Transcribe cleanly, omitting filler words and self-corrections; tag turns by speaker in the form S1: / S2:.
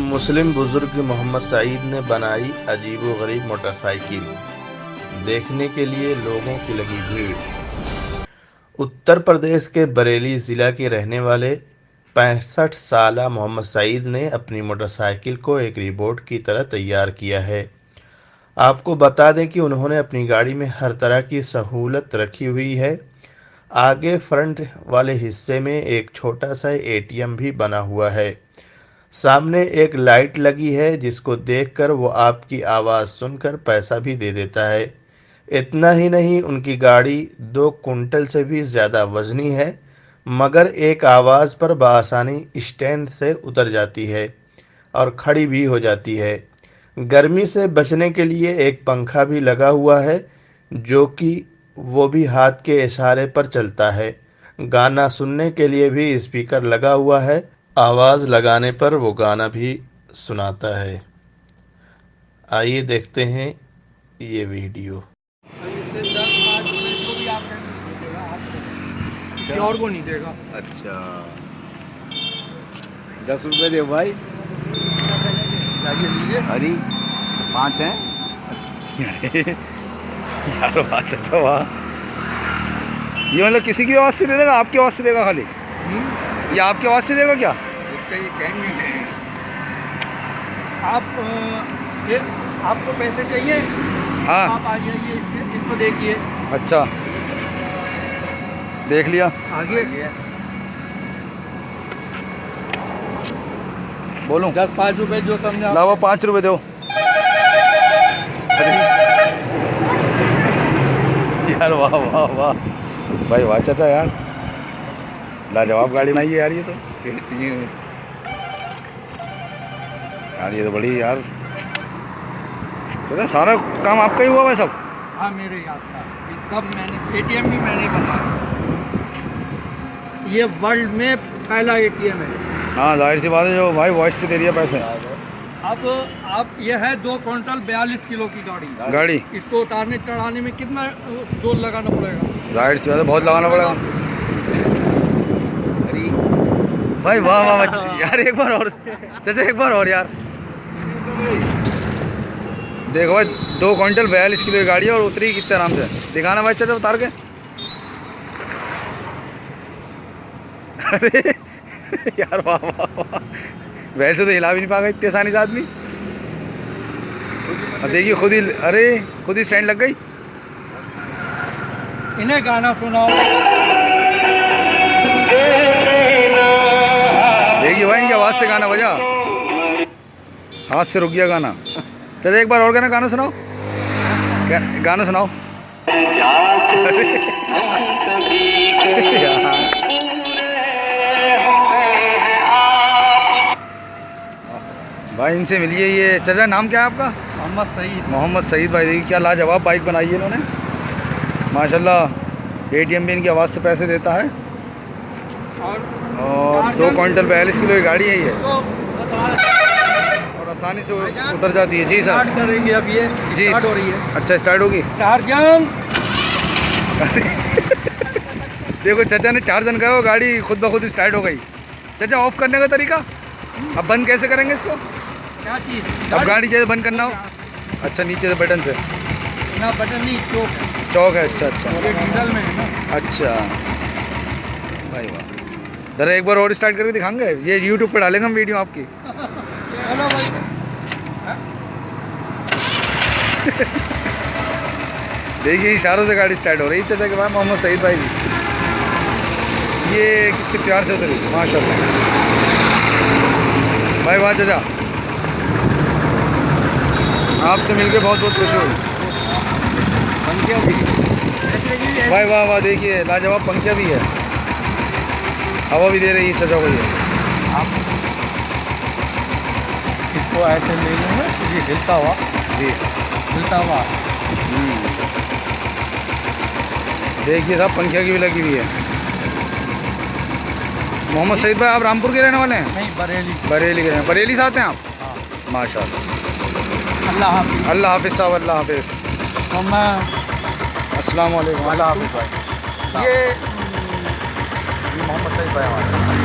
S1: मुस्लिम बुजुर्ग मोहम्मद सईद ने बनाई अजीबोगरीब मोटरसाइकिल, देखने के लिए लोगों की लगी भीड़। उत्तर प्रदेश के बरेली जिला के रहने वाले 65 साला मोहम्मद सईद ने अपनी मोटरसाइकिल को एक रोबोट की तरह तैयार किया है। आपको बता दें कि उन्होंने अपनी गाड़ी में हर तरह की सहूलत रखी हुई है। आगे फ्रंट वाले हिस्से में एक छोटा सा एटीएम भी बना हुआ है। सामने एक लाइट लगी है जिसको देखकर वो आपकी आवाज़ सुनकर पैसा भी दे देता है। इतना ही नहीं, उनकी गाड़ी 2 कुंटल से भी ज़्यादा वजनी है, मगर एक आवाज़ पर बआसानी स्टैंड से उतर जाती है और खड़ी भी हो जाती है। गर्मी से बचने के लिए एक पंखा भी लगा हुआ है, जो कि वो भी हाथ के इशारे पर चलता है। गाना सुनने के लिए भी स्पीकर लगा हुआ है, आवाज़ लगाने पर वो गाना भी सुनाता है। आइए देखते हैं ये वीडियो।
S2: और को नहीं देगा।
S3: अच्छा 10 रुपये दे भाई। अरे 5 हैं। यार बात अच्छा वाह, ये मतलब किसी की आवाज़ से दे देगा, आपकी आवाज़ से देगा खाली? ये आपकी आवाज़ से देगा क्या?
S4: इसका ये कहेंगे है।
S2: आप ये आपको पैसे चाहिए?
S3: हाँ
S2: आप आ जाइए, इसको देखिए।
S3: अच्छा देख लिया।
S2: आगे
S3: बोलूं?
S2: 10-5 रुपए जो समझा।
S3: लावा 5 रुपये दो। यार वाह वाह वाह भाई, वाह चाचा यार, लाजवाब गाड़ी बनाई है यार। ये तो यार ये तो बड़ी यार, चलो सारा काम आपका ही हुआ है सब?
S2: हाँ मेरे याद था। इसका मैंने एटीएम भी मैंने बनाया। ये वर्ल्ड में पहला एटीएम है।
S3: हाँ जाहिर सी बात है, जो भाई वॉइस से दे रही है पैसे।
S2: अब आप ये है 2 क्विंटल 42 किलो की
S3: गाड़ी,
S2: इसको उतारने चढ़ाने में कितना जोर लगाना पड़ेगा?
S3: जाहिर सी बात है बहुत लगाना पड़ेगा भाई। वाह वाह यार, एक बार और चाचा, एक बार और यार। देखो भाई 2 क्विंटल 42 किलो की गाड़ी है और उतरी कितने आराम से। दिखाना भाई चाचा उतार के। अरे यार वाह वाह वाह, वैसे तो हिला भी नहीं पाएगा इतनी आसानी से आदमी। अब देखिए खुद ही, अरे खुद ही स्टैंड लग गई।
S2: इन्हें गाना सुनाओ।
S3: देखिए भाई इनकी आवाज़ से गाना बजा, हाथ से रुक गया गाना। चलो एक बार और गाना सुनाओ, गाना सुनाओ। भाई इनसे मिलिए। ये चाचा नाम क्या है आपका?
S2: मोहम्मद सईद।
S3: मोहम्मद सईद भाई, देखिए क्या लाजवाब बाइक बनाई है इन्होंने माशाल्लाह। एटीएम भी इनकी आवाज़ से पैसे देता है और 2 क्विंटल 42 किलो की गाड़ी है ये, और आसानी से उतर जाती है। जी सर
S2: स्टार्ट करेंगे अब, ये
S3: जी
S2: स्टार्ट हो रही है।
S3: अच्छा स्टार्ट होगी।
S2: टारजन।
S3: देखो चाचा ने टारजन कहा, गाड़ी खुद ब खुद स्टार्ट हो गई। चाचा ऑफ करने का तरीका, अब बंद कैसे करेंगे इसको?
S2: क्या चीज़?
S3: अब गाड़ी जैसे बंद करना हो? अच्छा नीचे से बटन से?
S2: ना बटन नहीं, चौक है।
S3: चौक है, अच्छा अच्छा
S2: ये डीजल में है ना।
S3: अच्छा भाई वाह, ज़रा एक बार और स्टार्ट करके दिखाएंगे, ये यूट्यूब पे डालेंगे हम वीडियो आपकी।
S2: हेलो भाई।
S3: देखिए इशारों से गाड़ी स्टार्ट हो रही है चाचा के बाद। मोहम्मद सईद भाई भी, ये कितने प्यार से उतरी माशाल्लाह भाई। वाह चाचा, आपसे मिलके बहुत बहुत खुशी हुई भाई। वाह वाह, देखिए लाजवाब पंखिया भी है, हवा भी दे रही है चाचा को। ये
S2: आप इसको ऐसे ले लेंगे, ये हिलता हुआ,
S3: जी
S2: हिलता हुआ।
S3: देखिए साहब पंखिया की भी लगी हुई है। मोहम्मद सईद भाई आप रामपुर के रहने वाले हैं?
S2: नहीं, बरेली।
S3: बरेली के रहने, बरेली से आते हैं आप?
S2: हाँ।
S3: माशाल्लाह।
S2: अल्लाह हाफिज़।
S3: अल्लाह हाफिज़ साहब, अल्लाह हाफिज़।
S2: तो मैं
S3: अस्सलाम वालेकुम।
S2: अल्लाह हाफिज़ भाई। ये
S3: सही पाया हमारा।